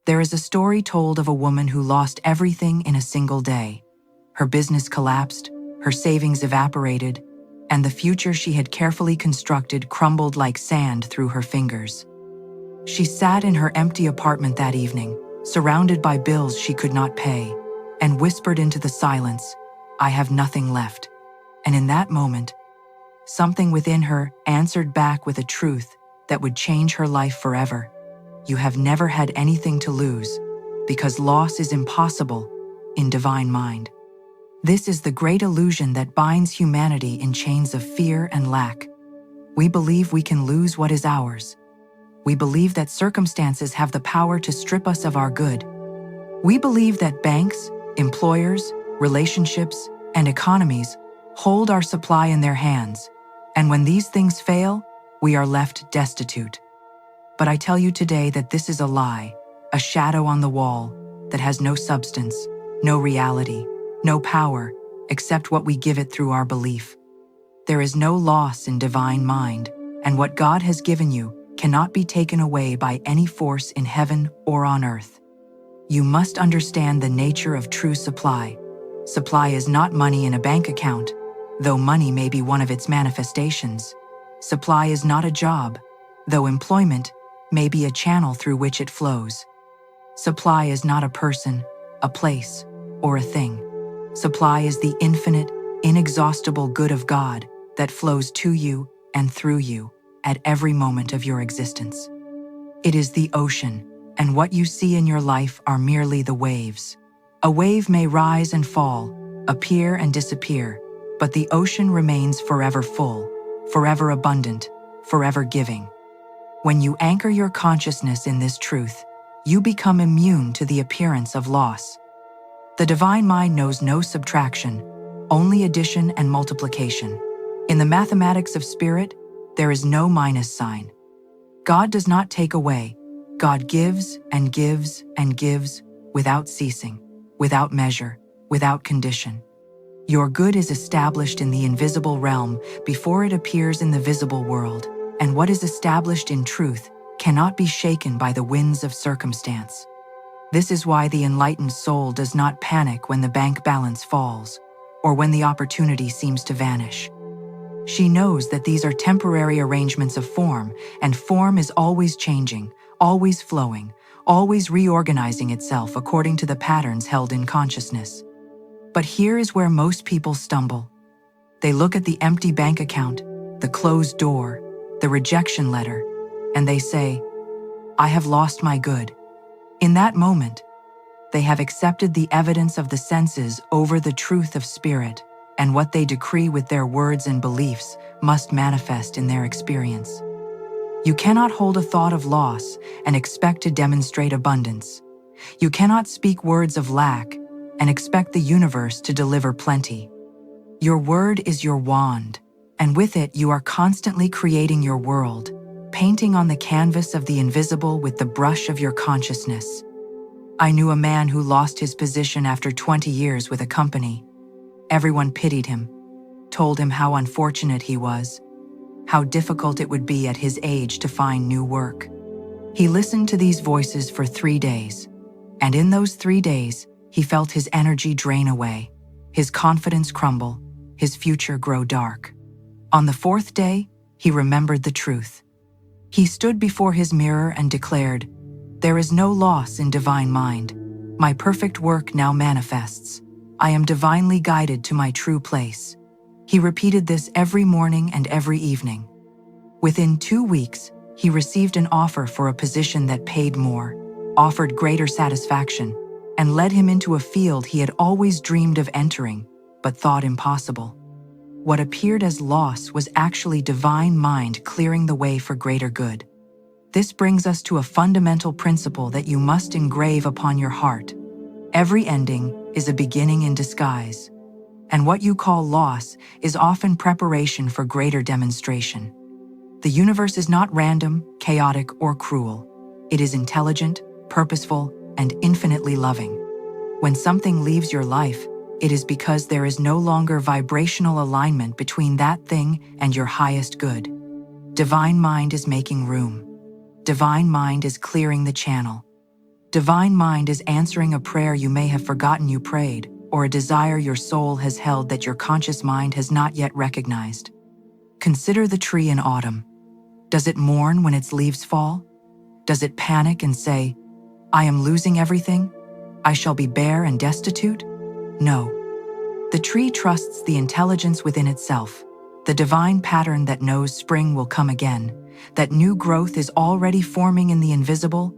There is a story told of a woman who lost everything in a single day. Her business collapsed, her savings evaporated, and the future she had carefully constructed crumbled like sand through her fingers. She sat in her empty apartment that evening, surrounded by bills she could not pay, and whispered into the silence, "I have nothing left." And in that moment, something within her answered back with a truth that would change her life forever. You have never had anything to lose, because loss is impossible in divine mind. This is the great illusion that binds humanity in chains of fear and lack. We believe we can lose what is ours. We believe that circumstances have the power to strip us of our good. We believe that banks, employers, relationships, and economies hold our supply in their hands, and when these things fail, we are left destitute. But I tell you today that this is a lie, a shadow on the wall that has no substance, no reality, no power, except what we give it through our belief. There is no loss in divine mind, and what God has given you cannot be taken away by any force in heaven or on earth. You must understand the nature of true supply. Supply is not money in a bank account, though money may be one of its manifestations. Supply is not a job, though employment may be a channel through which it flows. Supply is not a person, a place, or a thing. Supply is the infinite, inexhaustible good of God that flows to you and through you at every moment of your existence. It is the ocean, and what you see in your life are merely the waves. A wave may rise and fall, appear and disappear, but the ocean remains forever full, forever abundant, forever giving. When you anchor your consciousness in this truth, you become immune to the appearance of loss. The divine mind knows no subtraction, only addition and multiplication. In the mathematics of spirit, there is no minus sign. God does not take away. God gives and gives and gives without ceasing, without measure, without condition. Your good is established in the invisible realm before it appears in the visible world, and what is established in truth cannot be shaken by the winds of circumstance. This is why the enlightened soul does not panic when the bank balance falls, or when the opportunity seems to vanish. She knows that these are temporary arrangements of form, and form is always changing, always flowing, always reorganizing itself according to the patterns held in consciousness. But here is where most people stumble. They look at the empty bank account, the closed door, the rejection letter, and they say, "I have lost my good." In that moment, they have accepted the evidence of the senses over the truth of spirit, and what they decree with their words and beliefs must manifest in their experience. You cannot hold a thought of loss and expect to demonstrate abundance. You cannot speak words of lack and expect the universe to deliver plenty. Your word is your wand, and with it you are constantly creating your world, painting on the canvas of the invisible with the brush of your consciousness. I knew a man who lost his position after 20 years with a company. Everyone pitied him, told him how unfortunate he was, how difficult it would be at his age to find new work. He listened to these voices for 3 days, and in those 3 days, he felt his energy drain away, his confidence crumble, his future grow dark. On the 4th day, he remembered the truth. He stood before his mirror and declared, "There is no loss in divine mind. My perfect work now manifests. I am divinely guided to my true place." He repeated this every morning and every evening. Within 2 weeks, he received an offer for a position that paid more, offered greater satisfaction, and led him into a field he had always dreamed of entering, but thought impossible. What appeared as loss was actually divine mind clearing the way for greater good. This brings us to a fundamental principle that you must engrave upon your heart. Every ending is a beginning in disguise, and what you call loss is often preparation for greater demonstration. The universe is not random, chaotic, or cruel. It is intelligent, purposeful, and infinitely loving. When something leaves your life, it is because there is no longer vibrational alignment between that thing and your highest good. Divine mind is making room. Divine mind is clearing the channel. Divine mind is answering a prayer you may have forgotten you prayed, or a desire your soul has held that your conscious mind has not yet recognized. Consider the tree in autumn. Does it mourn when its leaves fall? Does it panic and say, "I am losing everything? I shall be bare and destitute"? No. The tree trusts the intelligence within itself, the divine pattern that knows spring will come again, that new growth is already forming in the invisible,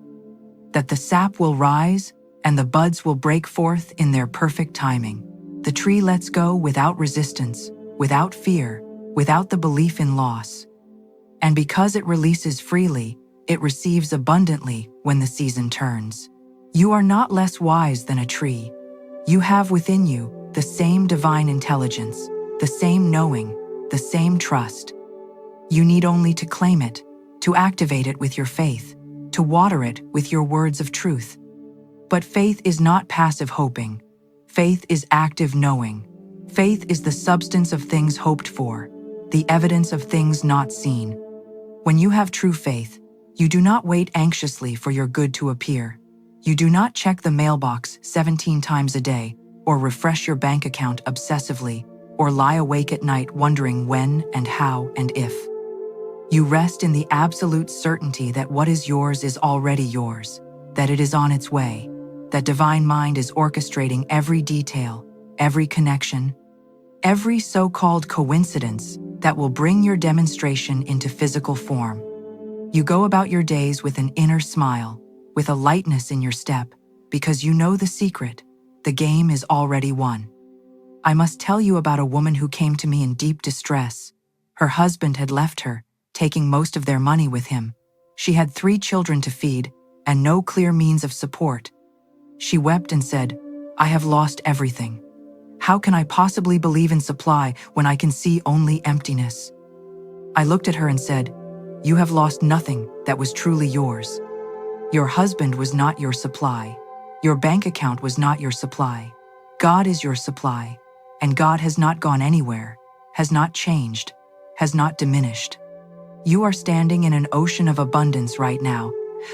that the sap will rise and the buds will break forth in their perfect timing. The tree lets go without resistance, without fear, without the belief in loss. And because it releases freely, it receives abundantly when the season turns. You are not less wise than a tree. You have within you the same divine intelligence, the same knowing, the same trust. You need only to claim it, to activate it with your faith, to water it with your words of truth. But faith is not passive hoping. Faith is active knowing. Faith is the substance of things hoped for, the evidence of things not seen. When you have true faith, you do not wait anxiously for your good to appear. You do not check the mailbox 17 times a day, or refresh your bank account obsessively, or lie awake at night wondering when and how and if. You rest in the absolute certainty that what is yours is already yours, that it is on its way, that divine mind is orchestrating every detail, every connection, every so-called coincidence that will bring your demonstration into physical form. You go about your days with an inner smile, with a lightness in your step, because you know the secret. The game is already won. I must tell you about a woman who came to me in deep distress. Her husband had left her, taking most of their money with him. She had 3 children to feed and no clear means of support. She wept and said, "I have lost everything. How can I possibly believe in supply when I can see only emptiness?" I looked at her and said, "You have lost nothing that was truly yours. Your husband was not your supply. Your bank account was not your supply. God is your supply, and God has not gone anywhere, has not changed, has not diminished. You are standing in an ocean of abundance right now,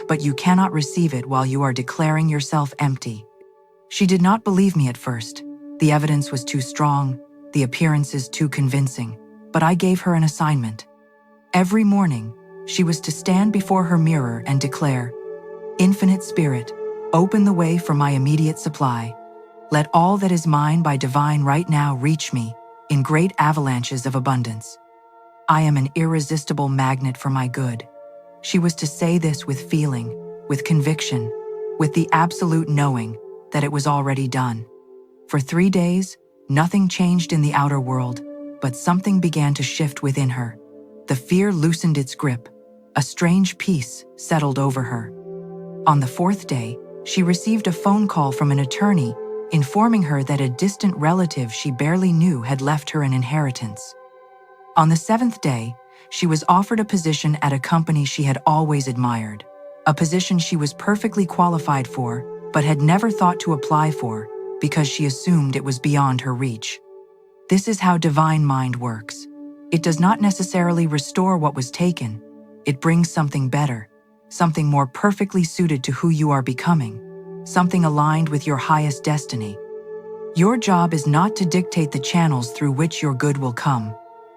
but you cannot receive it while you are declaring yourself empty." She did not believe me at first. The evidence was too strong, the appearances too convincing, but I gave her an assignment. Every morning, she was to stand before her mirror and declare, "Infinite Spirit, open the way for my immediate supply. Let all that is mine by divine right now reach me in great avalanches of abundance. I am an irresistible magnet for my good." She was to say this with feeling, with conviction, with the absolute knowing that it was already done. For 3 days, nothing changed in the outer world, but something began to shift within her. The fear loosened its grip. A strange peace settled over her. On the 4th day, she received a phone call from an attorney informing her that a distant relative she barely knew had left her an inheritance. On the 7th day, she was offered a position at a company she had always admired, a position she was perfectly qualified for, but had never thought to apply for because she assumed it was beyond her reach. This is how divine mind works. It does not necessarily restore what was taken. It brings something better, something more perfectly suited to who you are becoming, something aligned with your highest destiny. Your job is not to dictate the channels through which your good will come.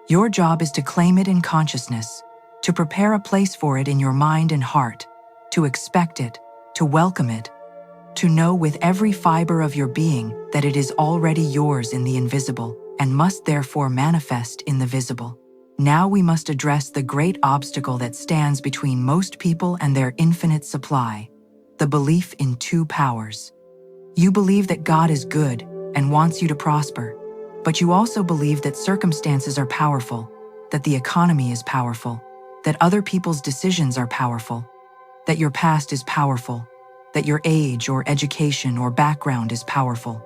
Your job is to claim it in consciousness, to prepare a place for it in your mind and heart, to expect it, to welcome it, to know with every fiber of your being that it is already yours in the invisible and must therefore manifest in the visible. Now we must address the great obstacle that stands between most people and their infinite supply, the belief in 2 powers. You believe that God is good and wants you to prosper, but you also believe that circumstances are powerful, that the economy is powerful, that other people's decisions are powerful, that your past is powerful, that your age or education or background is powerful.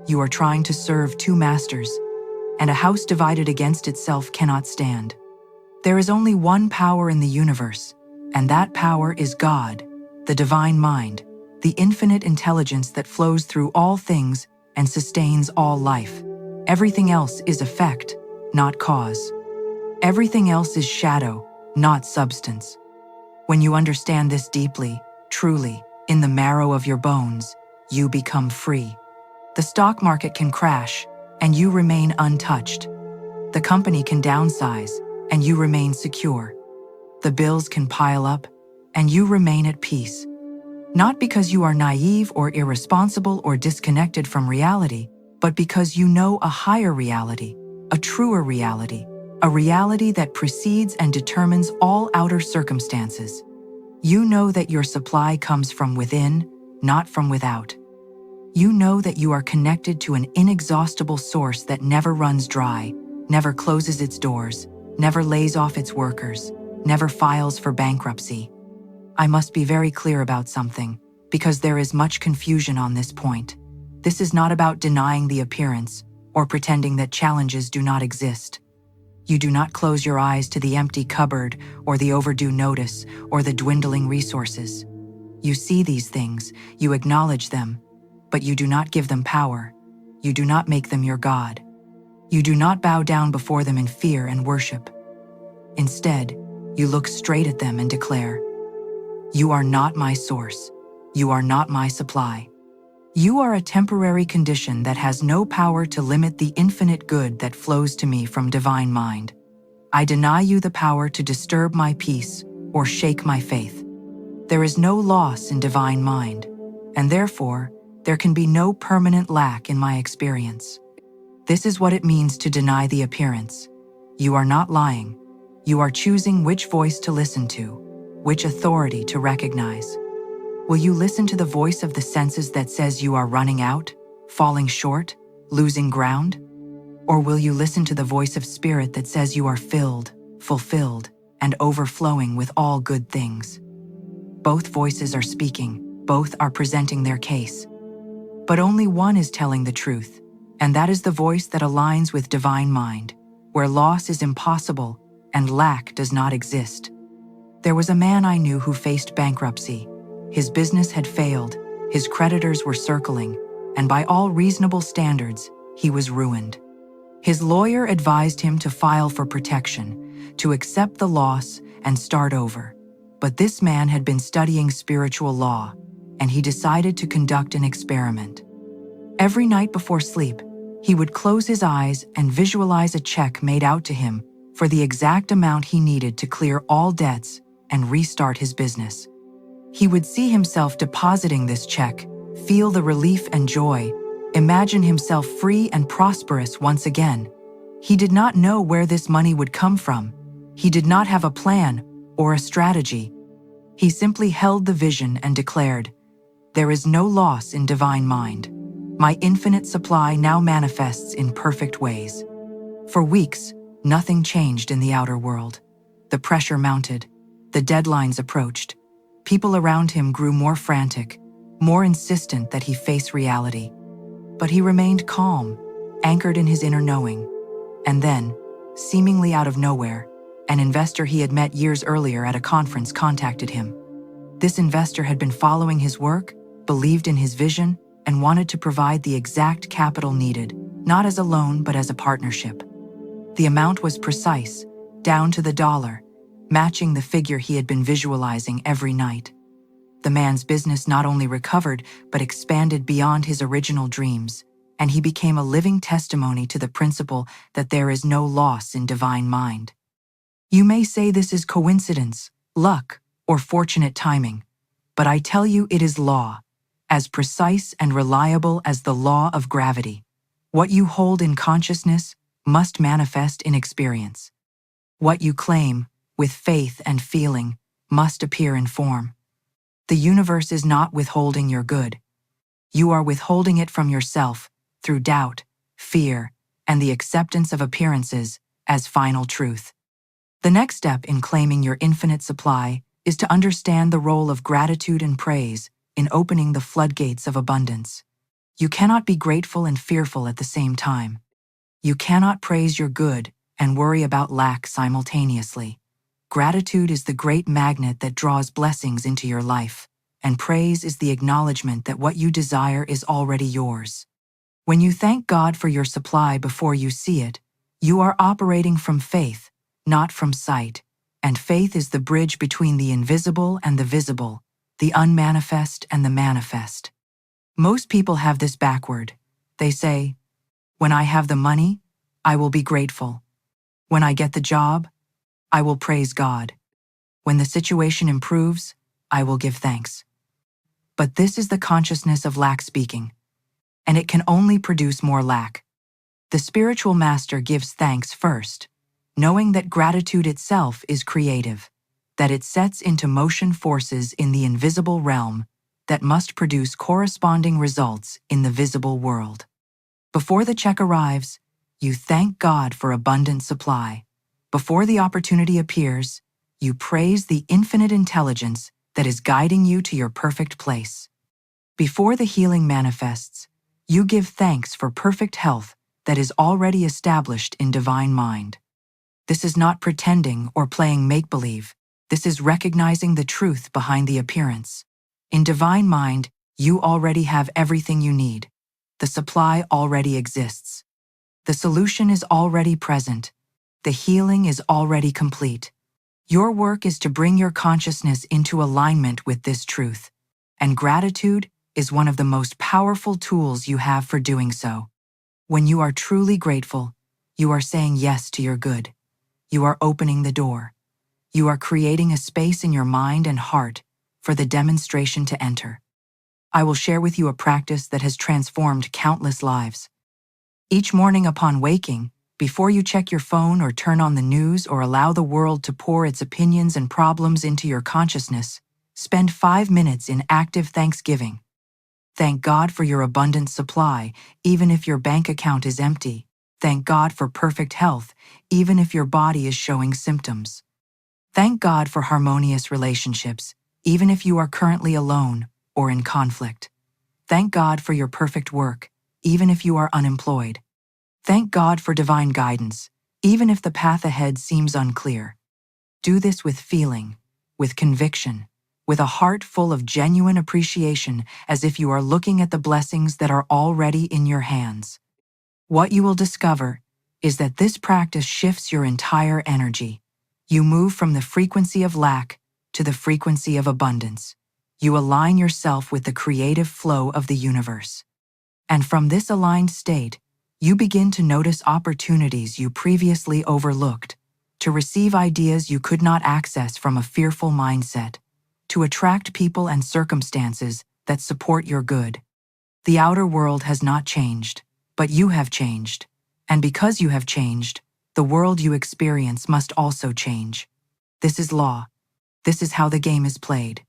You are trying to serve 2 masters, and a house divided against itself cannot stand. There is only one power in the universe, and that power is God, the divine mind, the infinite intelligence that flows through all things and sustains all life. Everything else is effect, not cause. Everything else is shadow, not substance. When you understand this deeply, truly, In the marrow of your bones, you become free. The stock market can crash, and you remain untouched. The company can downsize, and you remain secure. The bills can pile up, and you remain at peace. Not because you are naive or irresponsible or disconnected from reality, but because you know a higher reality, a truer reality, a reality that precedes and determines all outer circumstances. You know that your supply comes from within, not from without. You know that you are connected to an inexhaustible source that never runs dry, never closes its doors, never lays off its workers, never files for bankruptcy. I must be very clear about something, because there is much confusion on this point. This is not about denying the appearance or pretending that challenges do not exist. You do not close your eyes to the empty cupboard or the overdue notice or the dwindling resources. You see these things, you acknowledge them, but you do not give them power. You do not make them your God. You do not bow down before them in fear and worship. Instead, you look straight at them and declare, "You are not my source. You are not my supply. You are a temporary condition that has no power to limit the infinite good that flows to me from divine mind. I deny you the power to disturb my peace or shake my faith. There is no loss in divine mind, and therefore, there can be no permanent lack in my experience." This is what it means to deny the appearance. You are not lying. You are choosing which voice to listen to, which authority to recognize. Will you listen to the voice of the senses that says you are running out, falling short, losing ground? Or will you listen to the voice of spirit that says you are filled, fulfilled, and overflowing with all good things? Both voices are speaking, both are presenting their case. But only one is telling the truth, and that is the voice that aligns with divine mind, where loss is impossible and lack does not exist. There was a man I knew who faced bankruptcy. His business had failed, his creditors were circling, and by all reasonable standards, he was ruined. His lawyer advised him to file for protection, to accept the loss and start over. But this man had been studying spiritual law, and he decided to conduct an experiment. Every night before sleep, he would close his eyes and visualize a check made out to him for the exact amount he needed to clear all debts and restart his business. He would see himself depositing this check, feel the relief and joy, imagine himself free and prosperous once again. He did not know where this money would come from. He did not have a plan or a strategy. He simply held the vision and declared, "There is no loss in divine mind. My infinite supply now manifests in perfect ways." For weeks, nothing changed in the outer world. The pressure mounted. The deadlines approached. People around him grew more frantic, more insistent that he face reality. But he remained calm, anchored in his inner knowing. And then, seemingly out of nowhere, an investor he had met years earlier at a conference contacted him. This investor had been following his work, believed in his vision, and wanted to provide the exact capital needed, not as a loan but as a partnership. The amount was precise, down to the dollar, matching the figure he had been visualizing every night. The man's business not only recovered but expanded beyond his original dreams, and he became a living testimony to the principle that there is no loss in divine mind. You may say this is coincidence, luck, or fortunate timing, but I tell you it is law, as precise and reliable as the law of gravity. What you hold in consciousness must manifest in experience. What you claim, with faith and feeling, must appear in form. The universe is not withholding your good. You are withholding it from yourself through doubt, fear, and the acceptance of appearances as final truth. The next step in claiming your infinite supply is to understand the role of gratitude and praise in opening the floodgates of abundance. You cannot be grateful and fearful at the same time. You cannot praise your good and worry about lack simultaneously. Gratitude is the great magnet that draws blessings into your life, and praise is the acknowledgement that what you desire is already yours. When you thank God for your supply before you see it, you are operating from faith, not from sight, and faith is the bridge between the invisible and the visible, the unmanifest and the manifest. Most people have this backward. They say, when I have the money, I will be grateful. When I get the job, I will praise God. When the situation improves, I will give thanks. But this is the consciousness of lack speaking, and it can only produce more lack. The spiritual master gives thanks first, knowing that gratitude itself is creative, that it sets into motion forces in the invisible realm that must produce corresponding results in the visible world. Before the check arrives, you thank God for abundant supply. Before the opportunity appears, you praise the infinite intelligence that is guiding you to your perfect place. Before the healing manifests, you give thanks for perfect health that is already established in divine mind. This is not pretending or playing make-believe. This is recognizing the truth behind the appearance. In divine mind, you already have everything you need. The supply already exists. The solution is already present. The healing is already complete. Your work is to bring your consciousness into alignment with this truth, and gratitude is one of the most powerful tools you have for doing so. When you are truly grateful, you are saying yes to your good. You are opening the door. You are creating a space in your mind and heart for the demonstration to enter. I will share with you a practice that has transformed countless lives. Each morning upon waking, before you check your phone or turn on the news or allow the world to pour its opinions and problems into your consciousness, spend 5 minutes in active thanksgiving. Thank God for your abundant supply, even if your bank account is empty. Thank God for perfect health, even if your body is showing symptoms. Thank God for harmonious relationships, even if you are currently alone or in conflict. Thank God for your perfect work, even if you are unemployed. Thank God for divine guidance, even if the path ahead seems unclear. Do this with feeling, with conviction, with a heart full of genuine appreciation, as if you are looking at the blessings that are already in your hands. What you will discover is that this practice shifts your entire energy. You move from the frequency of lack to the frequency of abundance. You align yourself with the creative flow of the universe. And from this aligned state, you begin to notice opportunities you previously overlooked, to receive ideas you could not access from a fearful mindset, to attract people and circumstances that support your good. The outer world has not changed, but you have changed. And because you have changed, the world you experience must also change. This is law. This is how the game is played.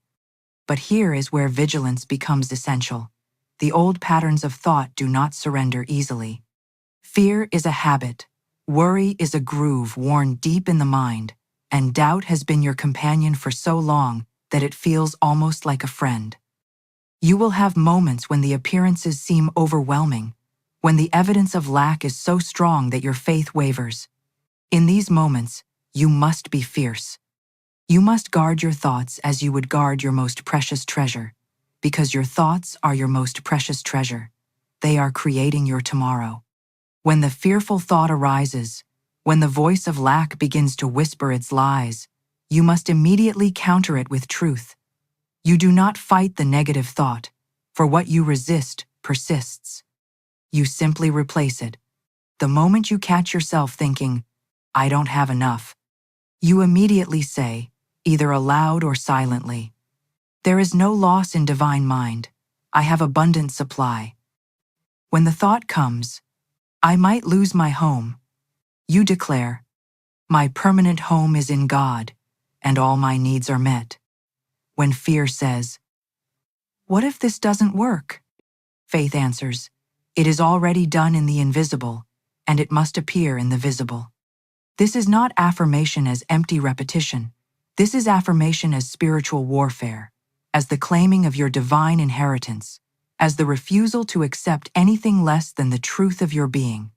But here is where vigilance becomes essential. The old patterns of thought do not surrender easily. Fear is a habit. Worry is a groove worn deep in the mind, and doubt has been your companion for so long that it feels almost like a friend. You will have moments when the appearances seem overwhelming, when the evidence of lack is so strong that your faith wavers. In these moments, you must be fierce. You must guard your thoughts as you would guard your most precious treasure, because your thoughts are your most precious treasure. They are creating your tomorrow. When the fearful thought arises, when the voice of lack begins to whisper its lies, you must immediately counter it with truth. You do not fight the negative thought, for what you resist persists. You simply replace it. The moment you catch yourself thinking, "I don't have enough," you immediately say, either aloud or silently, "There is no loss in divine mind. I have abundant supply." When the thought comes, "I might lose my home," you declare, "My permanent home is in God, and all my needs are met." When fear says, "What if this doesn't work?" faith answers, "It is already done in the invisible, and it must appear in the visible." This is not affirmation as empty repetition. This is affirmation as spiritual warfare, as the claiming of your divine inheritance, as the refusal to accept anything less than the truth of your being.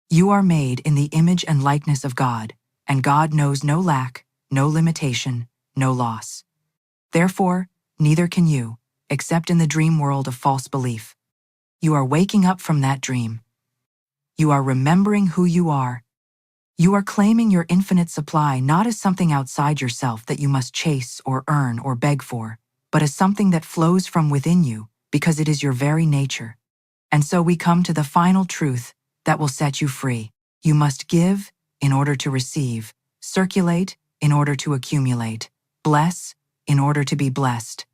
You are made in the image and likeness of God, and God knows no lack, no limitation, no loss. Therefore, neither can you, except in the dream world of false belief. You are waking up from that dream. You are remembering who you are. You are claiming your infinite supply not as something outside yourself that you must chase or earn or beg for, but as something that flows from within you because it is your very nature. And so we come to the final truth that will set you free. You must give in order to receive, circulate in order to accumulate, bless in order to be blessed.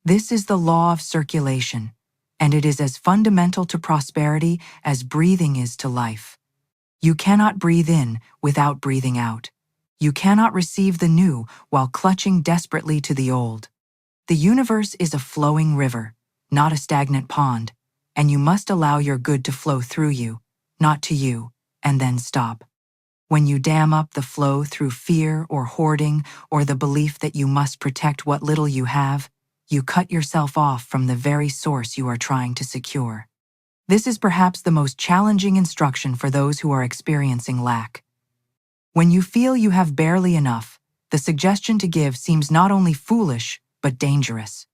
This is the law of circulation, and it is as fundamental to prosperity as breathing is to life. You cannot breathe in without breathing out. You cannot receive the new while clutching desperately to the old. The universe is a flowing river, not a stagnant pond, and you must allow your good to flow through you, not to you, and then stop. When you dam up the flow through fear or hoarding or the belief that you must protect what little you have, you cut yourself off from the very source you are trying to secure. This is perhaps the most challenging instruction for those who are experiencing lack. When you feel you have barely enough, the suggestion to give seems not only foolish, but dangerous.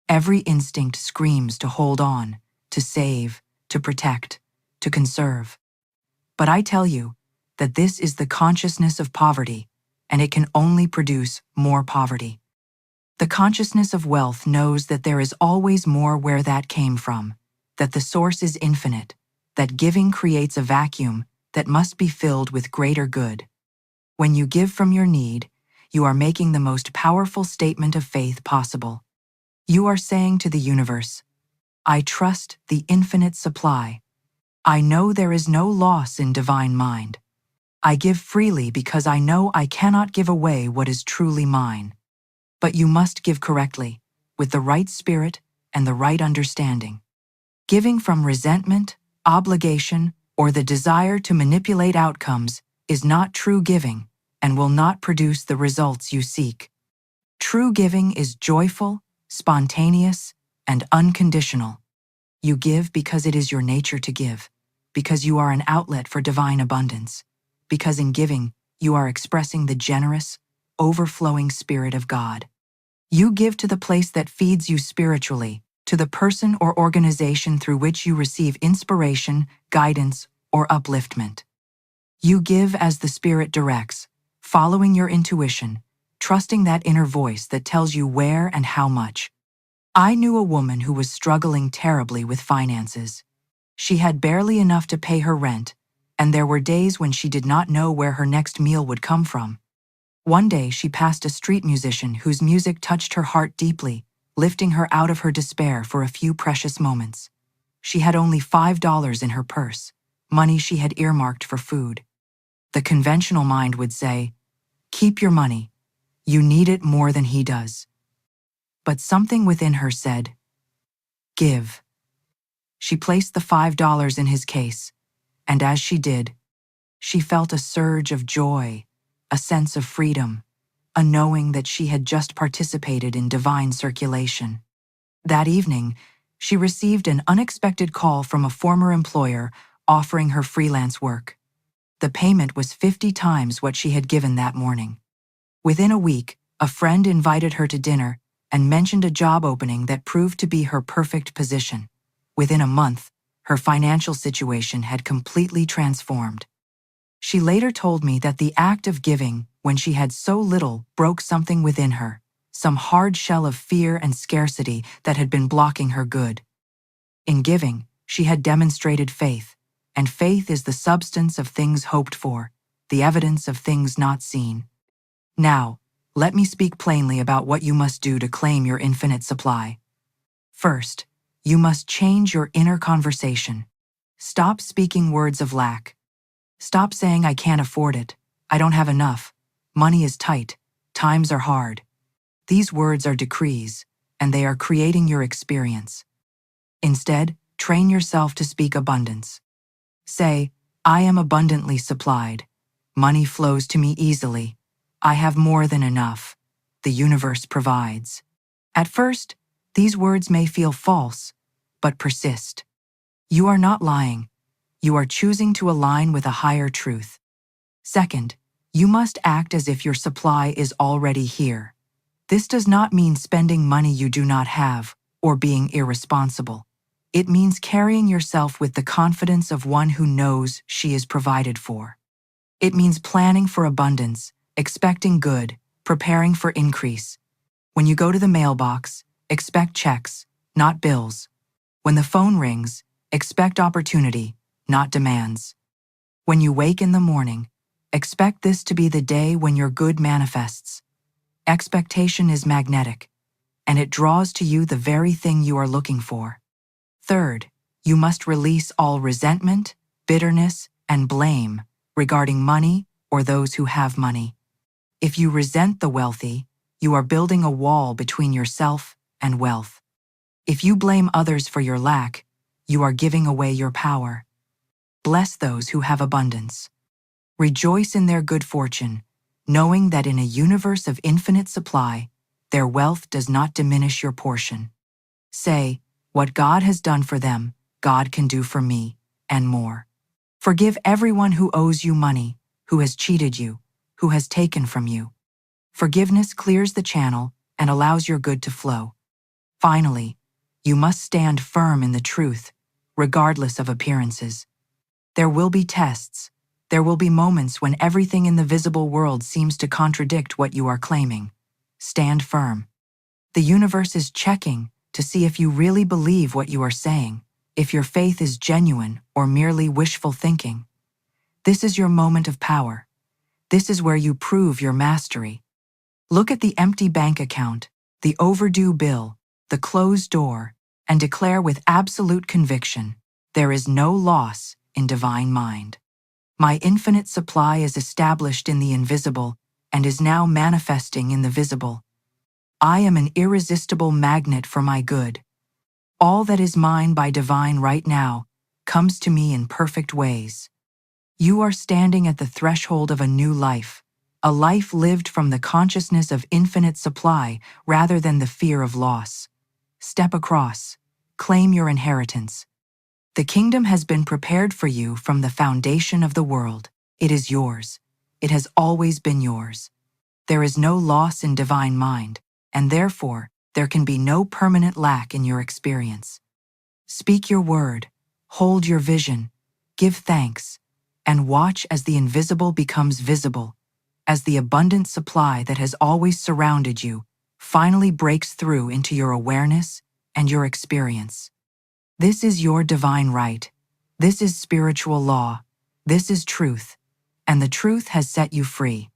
Every instinct screams to hold on, to save, to protect, to conserve. But I tell you that this is the consciousness of poverty, and it can only produce more poverty. The consciousness of wealth knows that there is always more where that came from, that the source is infinite, that giving creates a vacuum that must be filled with greater good. When you give from your need, you are making the most powerful statement of faith possible. You are saying to the universe, I trust the infinite supply. I know there is no loss in divine mind. I give freely because I know I cannot give away what is truly mine. But you must give correctly, with the right spirit and the right understanding. Giving from resentment, obligation, or the desire to manipulate outcomes is not true giving and will not produce the results you seek. True giving is joyful, spontaneous, and unconditional. You give because it is your nature to give, because you are an outlet for divine abundance, because in giving, you are expressing the generous, overflowing Spirit of God. You give to the place that feeds you spiritually, to the person or organization through which you receive inspiration, guidance, or upliftment. You give as the Spirit directs, following your intuition, trusting that inner voice that tells you where and how much. I knew a woman who was struggling terribly with finances. She had barely enough to pay her rent, and there were days when she did not know where her next meal would come from. One day she passed a street musician whose music touched her heart deeply, lifting her out of her despair for a few precious moments. She had only $5 in her purse, money she had earmarked for food. The conventional mind would say, keep your money. You need it more than he does. But something within her said, give. She placed the $5 in his case, and as she did, she felt a surge of joy, a sense of freedom, a knowing that she had just participated in divine circulation. That evening, she received an unexpected call from a former employer offering her freelance work. The payment was 50 times what she had given that morning. Within a week, a friend invited her to dinner and mentioned a job opening that proved to be her perfect position. Within a month, her financial situation had completely transformed. She later told me that the act of giving, when she had so little, broke something within her, some hard shell of fear and scarcity that had been blocking her good. In giving, she had demonstrated faith, and faith is the substance of things hoped for, the evidence of things not seen. Now, let me speak plainly about what you must do to claim your infinite supply. First, you must change your inner conversation. Stop speaking words of lack. Stop saying I can't afford it, I don't have enough, money is tight, times are hard. These words are decrees, and they are creating your experience. Instead, train yourself to speak abundance. Say, I am abundantly supplied. Money flows to me easily. I have more than enough. The universe provides. At first, these words may feel false, but persist. You are not lying. You are choosing to align with a higher truth. Second, you must act as if your supply is already here. This does not mean spending money you do not have or being irresponsible. It means carrying yourself with the confidence of one who knows she is provided for. It means planning for abundance, expecting good, preparing for increase. When you go to the mailbox, expect checks, not bills. When the phone rings, expect opportunity, not demands. When you wake in the morning, expect this to be the day when your good manifests. Expectation is magnetic, and it draws to you the very thing you are looking for. Third, you must release all resentment, bitterness, and blame regarding money or those who have money. If you resent the wealthy, you are building a wall between yourself and wealth. If you blame others for your lack, you are giving away your power. Bless those who have abundance. Rejoice in their good fortune, knowing that in a universe of infinite supply, their wealth does not diminish your portion. Say, what God has done for them, God can do for me, and more. Forgive everyone who owes you money, who has cheated you, who has taken from you. Forgiveness clears the channel and allows your good to flow. Finally, you must stand firm in the truth, regardless of appearances. There will be tests. There will be moments when everything in the visible world seems to contradict what you are claiming. Stand firm. The universe is checking to see if you really believe what you are saying, if your faith is genuine or merely wishful thinking. This is your moment of power. This is where you prove your mastery. Look at the empty bank account, the overdue bill, the closed door, and declare with absolute conviction, there is no loss in divine mind. My infinite supply is established in the invisible and is now manifesting in the visible. I am an irresistible magnet for my good. All that is mine by divine right now comes to me in perfect ways. You are standing at the threshold of a new life, a life lived from the consciousness of infinite supply rather than the fear of loss. Step across. Claim your inheritance. The kingdom has been prepared for you from the foundation of the world. It is yours. It has always been yours. There is no loss in divine mind, and therefore, there can be no permanent lack in your experience. Speak your word, hold your vision, give thanks, and watch as the invisible becomes visible, as the abundant supply that has always surrounded you finally breaks through into your awareness and your experience. This is your divine right. This is spiritual law. This is truth, and the truth has set you free.